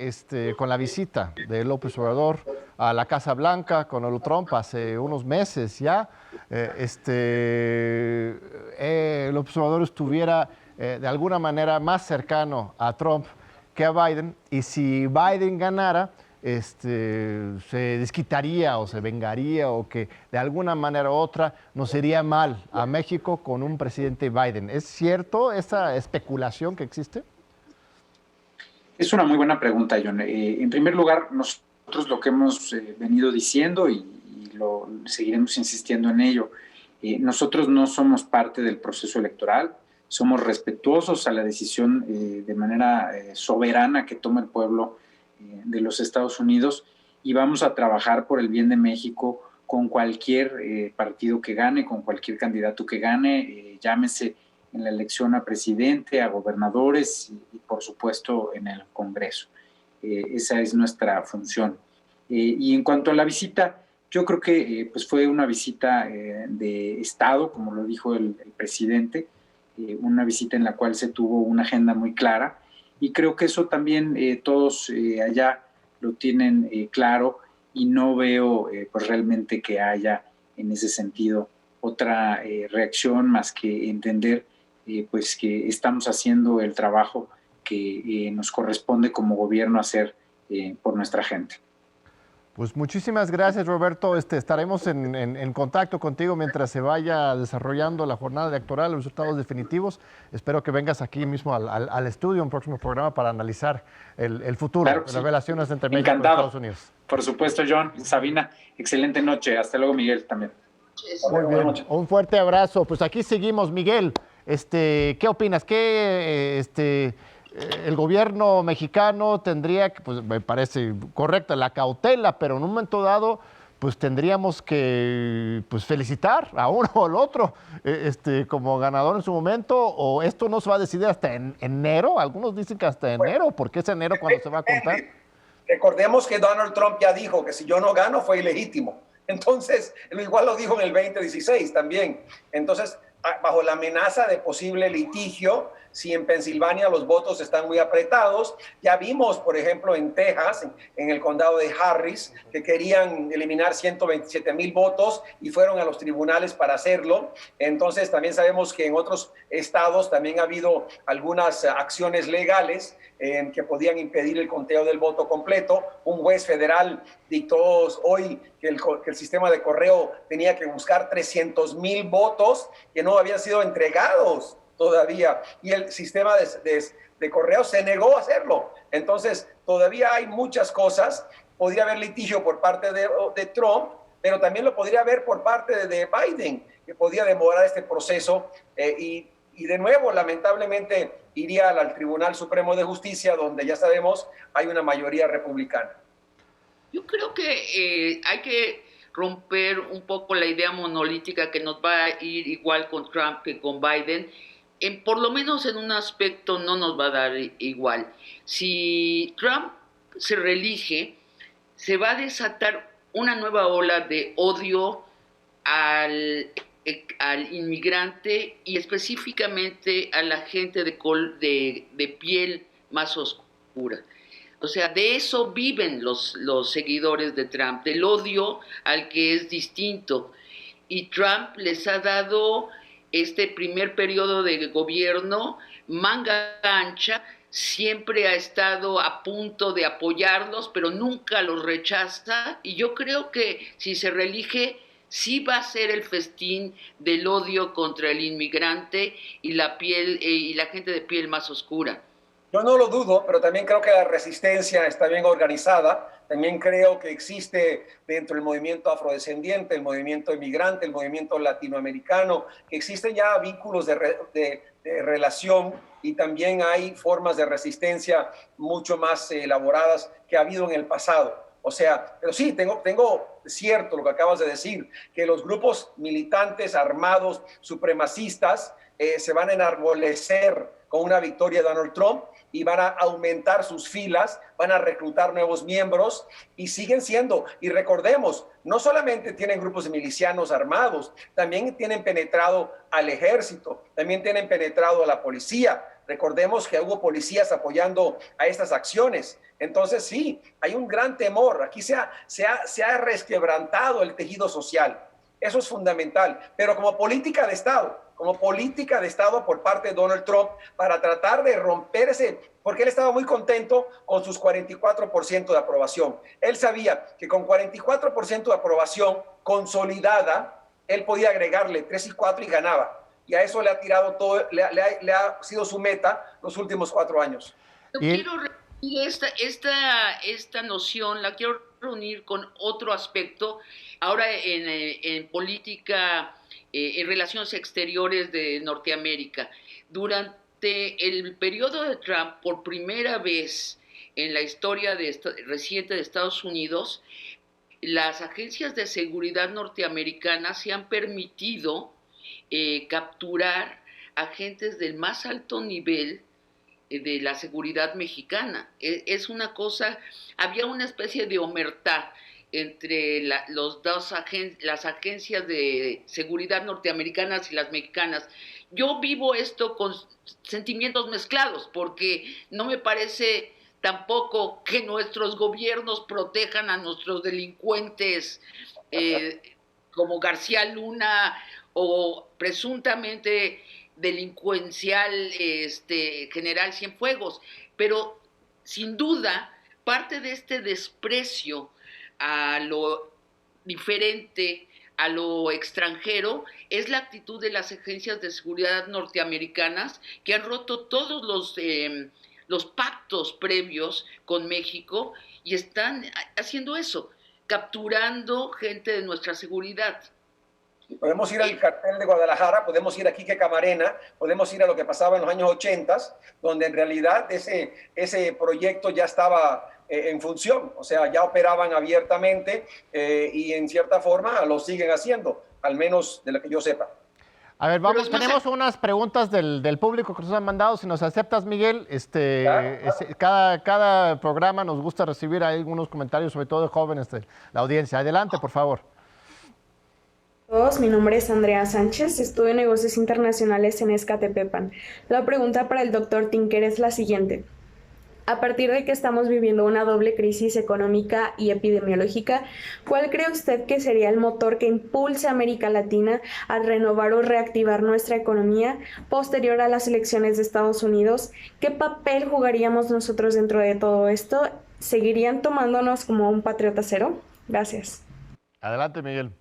con la visita de López Obrador a la Casa Blanca con Donald Trump hace unos meses ya, López Obrador estuviera de alguna manera más cercano a Trump que a Biden, y si Biden ganara, se desquitaría o se vengaría, o que de alguna manera u otra nos iría mal a México con un presidente Biden. ¿Es cierto esa especulación que existe? Es una muy buena pregunta, John. En primer lugar, nosotros lo que hemos venido diciendo y lo seguiremos insistiendo en ello, nosotros no somos parte del proceso electoral, somos respetuosos a la decisión de manera soberana que toma el pueblo de los Estados Unidos, y vamos a trabajar por el bien de México con cualquier partido que gane, con cualquier candidato que gane, llámese en la elección a presidente, a gobernadores y por supuesto en el Congreso. Esa es nuestra función. Y en cuanto a la visita, yo creo que pues fue una visita de Estado, como lo dijo el presidente, una visita en la cual se tuvo una agenda muy clara, y creo que eso también todos allá lo tienen claro, y no veo pues realmente que haya en ese sentido otra reacción más que entender pues que estamos haciendo el trabajo que nos corresponde como gobierno hacer por nuestra gente. Pues muchísimas gracias, Roberto. Estaremos en contacto contigo mientras se vaya desarrollando la jornada electoral, los resultados definitivos. Espero que vengas aquí mismo al estudio, un próximo programa para analizar el futuro, claro, las relaciones entre México Encantado. y Estados Unidos. Por supuesto, John. Sabina, excelente noche. Hasta luego, Miguel, también. Muy bien. Un fuerte abrazo. Pues aquí seguimos, Miguel. ¿Qué opinas? El gobierno mexicano tendría, pues me parece correcta la cautela, pero en un momento dado, pues tendríamos que felicitar a uno o al otro como ganador en su momento, o esto no se va a decidir hasta en enero. Algunos dicen que hasta enero, porque es enero cuando se va a contar. Recordemos que Donald Trump ya dijo que si yo no gano fue ilegítimo. Entonces, igual lo dijo en el 2016 también. Entonces, bajo la amenaza de posible litigio, si en Pensilvania los votos están muy apretados, ya vimos, por ejemplo, en Texas, en el condado de Harris, que querían eliminar 127,000 votos y fueron a los tribunales para hacerlo. Entonces, también sabemos que en otros estados también ha habido algunas acciones legales que podían impedir el conteo del voto completo. Un juez federal dictó hoy que el sistema de correo tenía que buscar 300,000 votos que no habían sido entregados todavía, y el sistema de correo se negó a hacerlo. Entonces, todavía hay muchas cosas. Podría haber litigio por parte de Trump, pero también lo podría haber por parte de Biden, que podía demorar este proceso y y de nuevo, lamentablemente, iría al Tribunal Supremo de Justicia, donde ya sabemos hay una mayoría republicana. Yo creo que hay que romper un poco la idea monolítica que nos va a ir igual con Trump que con Biden. Por lo menos en un aspecto no nos va a dar igual. Si Trump se reelige, se va a desatar una nueva ola de odio al inmigrante y específicamente a la gente de piel más oscura. O sea, de eso viven los seguidores de Trump, del odio al que es distinto. Y Trump les ha dado este primer periodo de gobierno manga ancha, siempre ha estado a punto de apoyarlos, pero nunca los rechaza. Y yo creo que si se reelige, sí va a ser el festín del odio contra el inmigrante y la gente de piel más oscura. Yo no lo dudo, pero también creo que la resistencia está bien organizada. También creo que existe dentro del movimiento afrodescendiente, el movimiento inmigrante, el movimiento latinoamericano, que existen ya vínculos de relación y también hay formas de resistencia mucho más elaboradas que ha habido en el pasado. O sea, pero sí, tengo cierto lo que acabas de decir, que los grupos militantes armados supremacistas se van a enarbolecer con una victoria de Donald Trump y van a aumentar sus filas, van a reclutar nuevos miembros y siguen siendo, y recordemos, no solamente tienen grupos de milicianos armados, también tienen penetrado al ejército, también tienen penetrado a la policía. Recordemos que hubo policías apoyando a estas acciones. Entonces sí, hay un gran temor. Aquí se ha resquebrantado el tejido social. Eso es fundamental. Pero como política de Estado por parte de Donald Trump para tratar de romper porque él estaba muy contento con sus 44% de aprobación. Él sabía que con 44% de aprobación consolidada, él podía agregarle 3 y 4 y ganaba. Y a eso le ha tirado todo, le ha sido su meta los últimos 4 años. Yo quiero reunir esta noción, la quiero reunir con otro aspecto. Ahora en política, en relaciones exteriores de Norteamérica. Durante el periodo de Trump, por primera vez en la historia reciente de Estados Unidos, las agencias de seguridad norteamericanas se han permitido capturar agentes del más alto nivel de la seguridad mexicana. Es una cosa, había una especie de omertá entre las agencias de seguridad norteamericanas y las mexicanas. Yo vivo esto con sentimientos mezclados, porque no me parece tampoco que nuestros gobiernos protejan a nuestros delincuentes como García Luna o presuntamente delincuencial general Cienfuegos, pero sin duda parte de este desprecio a lo diferente, a lo extranjero, es la actitud de las agencias de seguridad norteamericanas que han roto todos los pactos previos con México y están haciendo eso, capturando gente de nuestra seguridad. Podemos ir al cartel de Guadalajara, podemos ir a Quique Camarena, podemos ir a lo que pasaba en los años 80, donde en realidad ese proyecto ya estaba en función, o sea, ya operaban abiertamente y en cierta forma lo siguen haciendo, al menos de lo que yo sepa. A ver, vamos, tenemos unas preguntas del público que nos han mandado. Si nos aceptas, Miguel, cada programa nos gusta recibir algunos comentarios, sobre todo de jóvenes de la audiencia. Adelante, por favor. Mi nombre es Andrea Sánchez, estudio negocios internacionales en Escatepepan. La pregunta para el doctor Tinker es la siguiente. A partir de que estamos viviendo una doble crisis económica y epidemiológica, ¿cuál cree usted que sería el motor que impulse a América Latina a renovar o reactivar nuestra economía posterior a las elecciones de Estados Unidos? ¿Qué papel jugaríamos nosotros dentro de todo esto? ¿Seguirían tomándonos como un patriota cero? Gracias. Adelante, Miguel.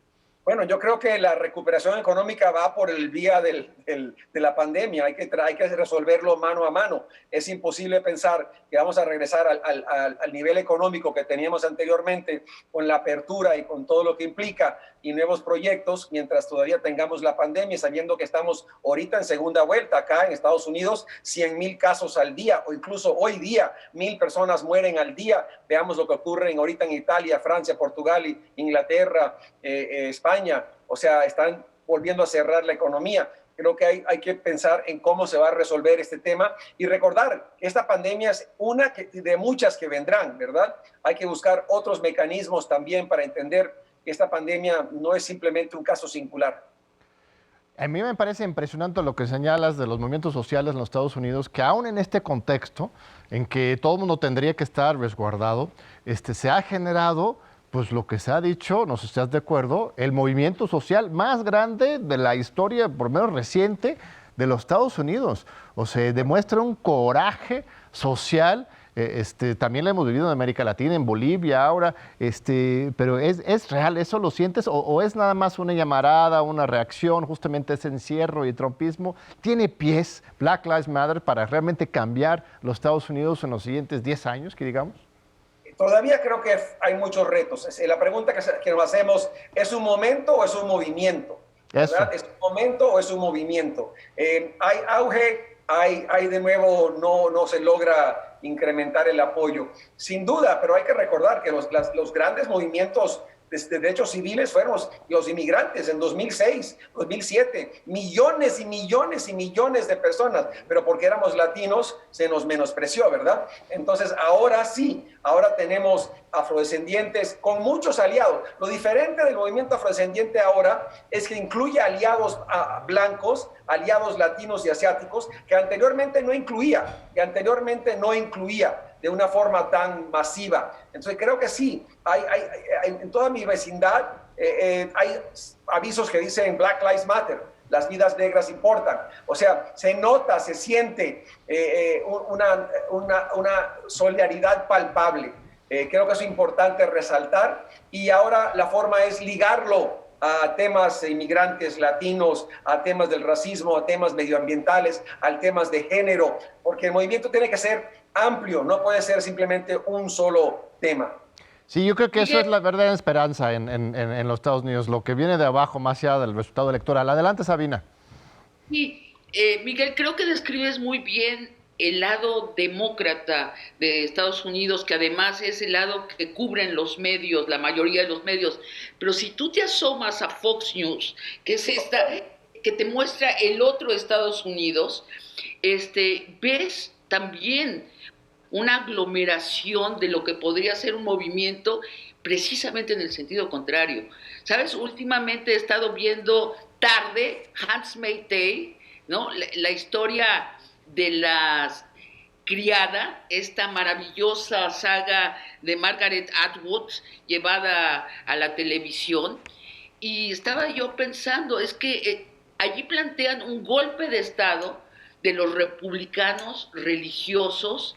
Bueno, yo creo que la recuperación económica va por el vía de la pandemia. Hay que resolverlo mano a mano. Es imposible pensar que vamos a regresar al nivel económico que teníamos anteriormente con la apertura y con todo lo que implica y nuevos proyectos mientras todavía tengamos la pandemia, sabiendo que estamos ahorita en segunda vuelta. Acá en Estados Unidos, 100,000 casos al día o incluso hoy día 1,000 personas mueren al día. Veamos lo que ocurre ahorita en Italia, Francia, Portugal, Inglaterra, España. O sea, están volviendo a cerrar la economía. Creo que hay que pensar en cómo se va a resolver este tema y recordar que esta pandemia es una de muchas que vendrán, ¿verdad? Hay que buscar otros mecanismos también para entender que esta pandemia no es simplemente un caso singular. A mí me parece impresionante lo que señalas de los movimientos sociales en los Estados Unidos, que aún en este contexto, en que todo el mundo tendría que estar resguardado, se ha generado, pues lo que se ha dicho, no sé si estás de acuerdo, el movimiento social más grande de la historia, por lo menos reciente, de los Estados Unidos. O sea, demuestra un coraje social. También lo hemos vivido en América Latina, en Bolivia ahora, pero ¿es real? ¿Eso lo sientes? ¿O es nada más una llamarada, una reacción, justamente ese encierro y trumpismo? ¿Tiene pies Black Lives Matter para realmente cambiar los Estados Unidos en los siguientes 10 años, que digamos? Todavía creo que hay muchos retos. La pregunta que nos hacemos, ¿es un momento o es un movimiento? ¿Es un momento o es un movimiento? Hay auge, hay de nuevo, no se logra incrementar el apoyo. Sin duda, pero hay que recordar que los grandes movimientos de derechos civiles fueron los inmigrantes en 2006, 2007, millones y millones y millones de personas, pero porque éramos latinos se nos menospreció, ¿verdad? Entonces ahora sí, ahora tenemos afrodescendientes con muchos aliados. Lo diferente del movimiento afrodescendiente ahora es que incluye aliados blancos, aliados latinos y asiáticos, que anteriormente no incluía de una forma tan masiva. Entonces creo que sí, hay en toda mi vecindad hay avisos que dicen Black Lives Matter, las vidas negras importan. O sea, se nota, se siente una solidaridad palpable. Creo que es importante resaltar y ahora la forma es ligarlo a temas inmigrantes latinos, a temas del racismo, a temas medioambientales, a temas de género, porque el movimiento tiene que ser amplio, no puede ser simplemente un solo tema. Sí, yo creo que eso es la verdadera esperanza en los Estados Unidos, lo que viene de abajo más allá del resultado electoral. Adelante, Sabina. Sí, Miguel, creo que describes muy bien el lado demócrata de Estados Unidos, que además es el lado que cubren los medios, la mayoría de los medios. Pero si tú te asomas a Fox News, que es esta, que te muestra el otro Estados Unidos, ves también una aglomeración de lo que podría ser un movimiento precisamente en el sentido contrario. ¿Sabes? Últimamente he estado viendo tarde Handmaid's Tale, ¿no? La historia de la criada, esta maravillosa saga de Margaret Atwood llevada a la televisión, y estaba yo pensando, es que allí plantean un golpe de estado de los republicanos religiosos,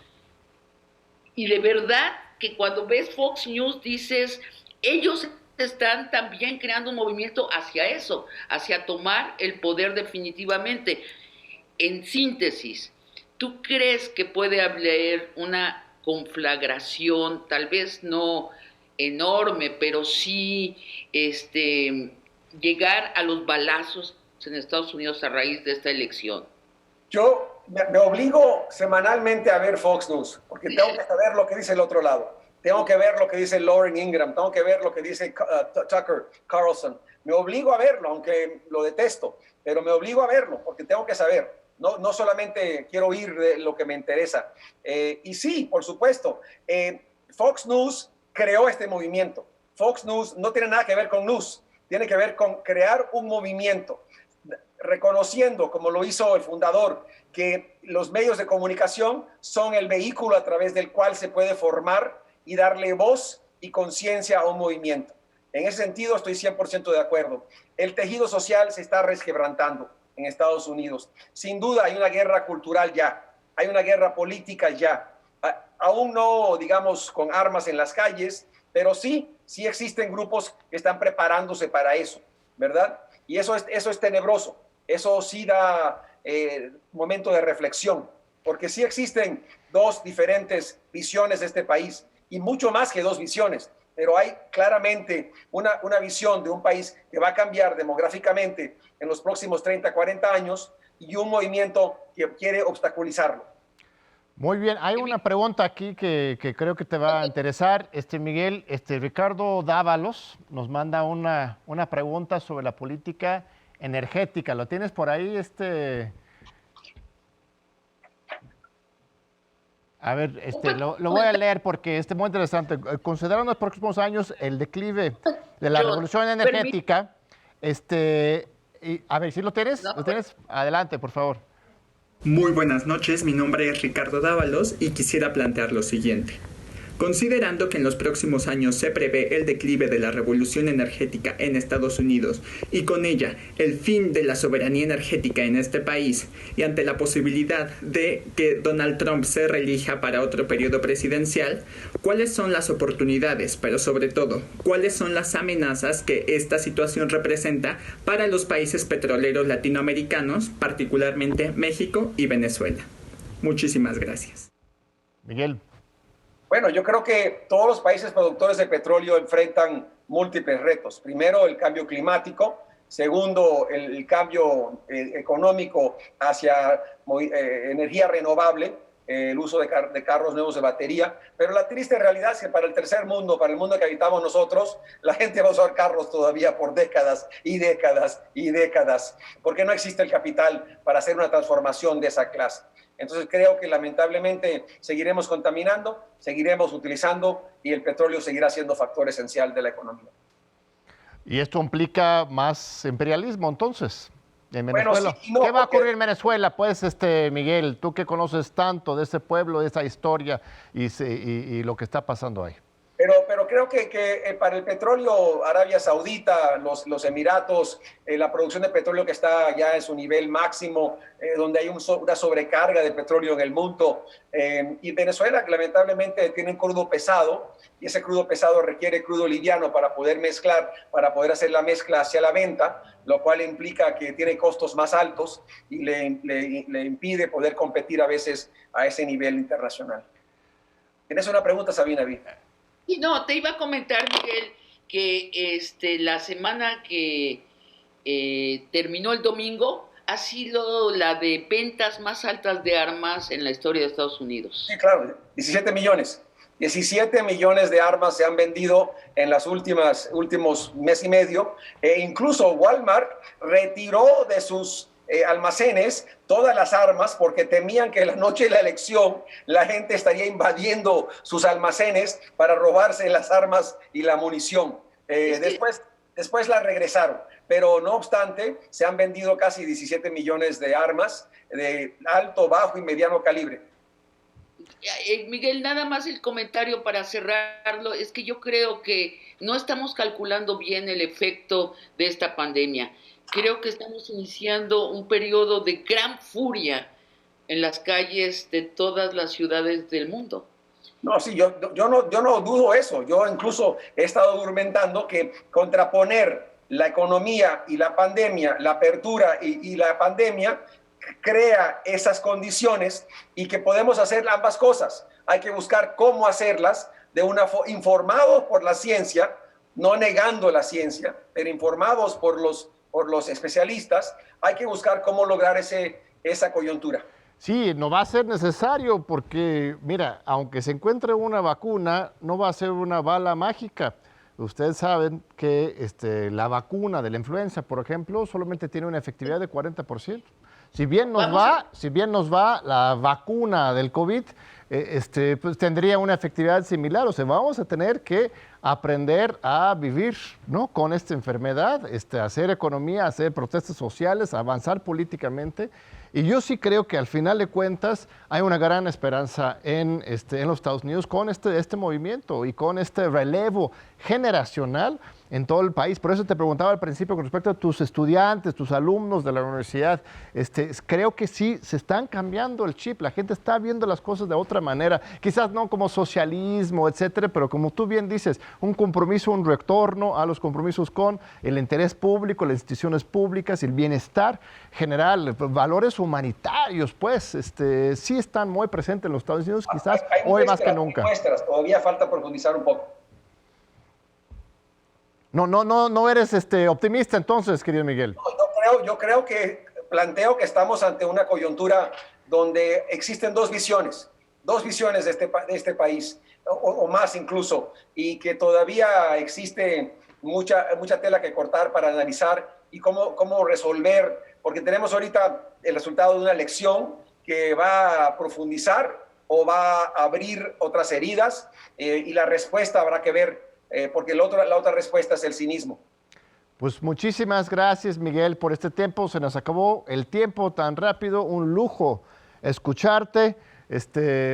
y de verdad que cuando ves Fox News dices, ellos están también creando un movimiento hacia eso, hacia tomar el poder definitivamente. En síntesis, ¿tú crees que puede haber una conflagración, tal vez no enorme, pero sí llegar a los balazos en Estados Unidos a raíz de esta elección? Yo me obligo semanalmente a ver Fox News, porque tengo que saber lo que dice el otro lado. Tengo que ver lo que dice Lauren Ingraham, tengo que ver lo que dice Tucker Carlson. Me obligo a verlo, aunque lo detesto, pero me obligo a verlo, porque tengo que saber. No solamente quiero oír de lo que me interesa. Y sí, por supuesto, Fox News creó este movimiento. Fox News no tiene nada que ver con news, tiene que ver con crear un movimiento, reconociendo, como lo hizo el fundador, que los medios de comunicación son el vehículo a través del cual se puede formar y darle voz y conciencia a un movimiento. En ese sentido estoy 100% de acuerdo. El tejido social se está resquebrantando en Estados Unidos. Sin duda hay una guerra cultural ya, hay una guerra política ya. Aún no, digamos, con armas en las calles, pero sí existen grupos que están preparándose para eso. ¿verdad? Y eso es tenebroso, eso sí da momento de reflexión, porque sí existen dos diferentes visiones de este país, y mucho más que dos visiones, pero hay claramente una visión de un país que va a cambiar demográficamente en los próximos 30, 40 años, y un movimiento que quiere obstaculizarlo. Muy bien, hay una pregunta aquí que creo que te va a interesar, Miguel. Ricardo Dávalos nos manda una pregunta sobre la política energética. ¿Lo tienes por ahí, A ver, lo voy a leer porque es muy interesante. Considerando los próximos años el declive de la revolución energética, a ver, ¿sí lo tienes? ¿Lo tienes? Adelante, por favor. Muy buenas noches, mi nombre es Ricardo Dávalos y quisiera plantear lo siguiente. Considerando que en los próximos años se prevé el declive de la revolución energética en Estados Unidos y con ella el fin de la soberanía energética en este país, y ante la posibilidad de que Donald Trump se reelija para otro periodo presidencial, ¿cuáles son las oportunidades, pero sobre todo, cuáles son las amenazas que esta situación representa para los países petroleros latinoamericanos, particularmente México y Venezuela? Muchísimas gracias. Miguel. Bueno, yo creo que todos los países productores de petróleo enfrentan múltiples retos. Primero, el cambio climático. Segundo, el cambio económico hacia energía renovable, el uso de carros nuevos de batería. Pero la triste realidad es que para el tercer mundo, para el mundo que habitamos nosotros, la gente va a usar carros todavía por décadas y décadas y décadas, porque no existe el capital para hacer una transformación de esa clase. Entonces creo que lamentablemente seguiremos contaminando, seguiremos utilizando, y el petróleo seguirá siendo factor esencial de la economía. ¿Y esto implica más imperialismo entonces en Venezuela? Bueno, sí, no, ¿Qué va a ocurrir en Venezuela, pues, Miguel? Tú que conoces tanto de ese pueblo, de esa historia y lo que está pasando ahí. Pero creo que para el petróleo, Arabia Saudita, los Emiratos, la producción de petróleo que está ya en su nivel máximo, donde hay una sobrecarga de petróleo en el mundo, y Venezuela, que lamentablemente tiene un crudo pesado, y ese crudo pesado requiere crudo liviano para poder mezclar, para poder hacer la mezcla hacia la venta, lo cual implica que tiene costos más altos y le impide poder competir a veces a ese nivel internacional. ¿Tienes una pregunta, Sabina? Y no, te iba a comentar, Miguel, que la semana que terminó el domingo ha sido la de ventas más altas de armas en la historia de Estados Unidos. Sí, claro, 17 millones. 17 millones de armas se han vendido en los últimos mes y medio. Incluso Walmart retiró de sus almacenes todas las armas porque temían que la noche de la elección la gente estaría invadiendo sus almacenes para robarse las armas y la munición. Después la regresaron, pero no obstante se han vendido casi 17 millones de armas de alto, bajo y mediano calibre. Miguel, nada más el comentario para cerrarlo, es que yo creo que no estamos calculando bien el efecto de esta pandemia. Creo que estamos iniciando un periodo de gran furia en las calles de todas las ciudades del mundo. No, sí, yo no dudo eso. Yo incluso he estado argumentando que contraponer la economía y la pandemia, la apertura y la pandemia, crea esas condiciones, y que podemos hacer ambas cosas. Hay que buscar cómo hacerlas informados por la ciencia, no negando la ciencia, pero informados por los especialistas. Hay que buscar cómo lograr esa coyuntura. Sí, no va a ser necesario porque, mira, aunque se encuentre una vacuna, no va a ser una bala mágica. Ustedes saben que la vacuna de la influenza, por ejemplo, solamente tiene una efectividad de 40%. Si bien nos va la vacuna del COVID, pues tendría una efectividad similar. O sea, vamos a tener que aprender a vivir, ¿no?, con esta enfermedad, hacer economía, hacer protestas sociales, avanzar políticamente. Y yo sí creo que al final de cuentas hay una gran esperanza en los Estados Unidos con este movimiento y con este relevo generacional en todo el país. Por eso te preguntaba al principio con respecto a tus estudiantes, tus alumnos de la universidad. Creo que sí, se están cambiando el chip, la gente está viendo las cosas de otra manera, quizás no como socialismo, etcétera, pero como tú bien dices, un compromiso, un retorno a los compromisos con el interés público, las instituciones públicas, el bienestar general, valores humanitarios, pues, sí están muy presentes en los Estados Unidos, quizás hoy más que nunca. Todavía falta profundizar un poco. No eres optimista entonces, querido Miguel. No, yo creo que planteo que estamos ante una coyuntura donde existen dos visiones de este país, o más incluso, y que todavía existe mucha tela que cortar para analizar y cómo resolver, porque tenemos ahorita el resultado de una elección que va a profundizar o va a abrir otras heridas, y la respuesta habrá que ver, porque la otra respuesta es el cinismo. Pues muchísimas gracias, Miguel, por este tiempo. Se nos acabó el tiempo tan rápido, un lujo escucharte.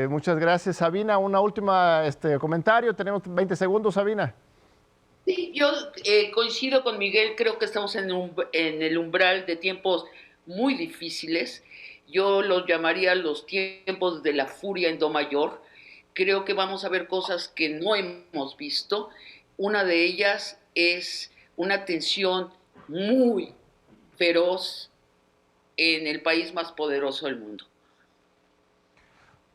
Muchas gracias. Sabina, una última comentario. Tenemos 20 segundos, Sabina. Sí, yo coincido con Miguel, creo que estamos en el umbral de tiempos muy difíciles. Yo los llamaría los tiempos de la furia en do mayor. Creo que vamos a ver cosas que no hemos visto. Una de ellas es una tensión muy feroz en el país más poderoso del mundo.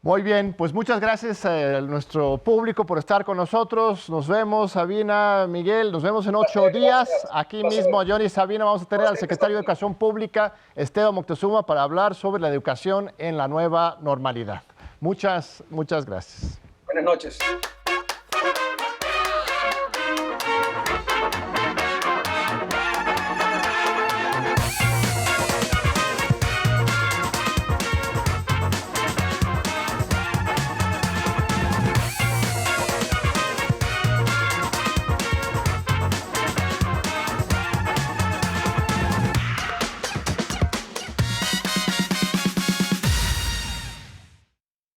Muy bien, pues muchas gracias a nuestro público por estar con nosotros. Nos vemos, Sabina, Miguel, nos vemos en 8 días. Aquí mismo, Johnny y Sabina, vamos a tener al secretario de Educación Pública, Esteban Moctezuma, para hablar sobre la educación en la nueva normalidad. Muchas gracias. Buenas noches.